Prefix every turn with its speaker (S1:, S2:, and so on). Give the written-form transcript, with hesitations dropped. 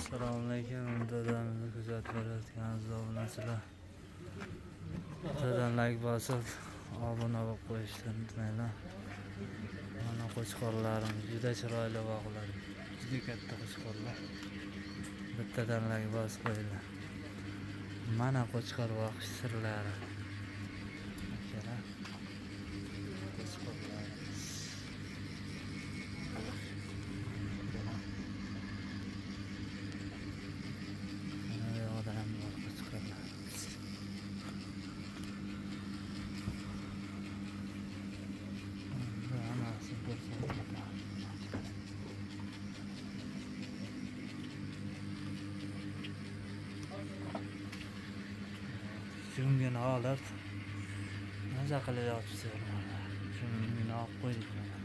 S1: Assalomu alaykum. Dadamni kuzatib borayotganimizda obunachilar. Dadam like bosib obuna bo'lib qo'yishni unutmanglar. Mana qo'chqorlarim juda chiroyli boqlar. Juda katta qo'chqorlar. Bittadan like bosib qo'yinglar. Mana qo'chqor boqish sirlari. Akalar. Qo'chqorlar. Jungini olib maza qilib yotibdi. Jungini olib qo'ydik.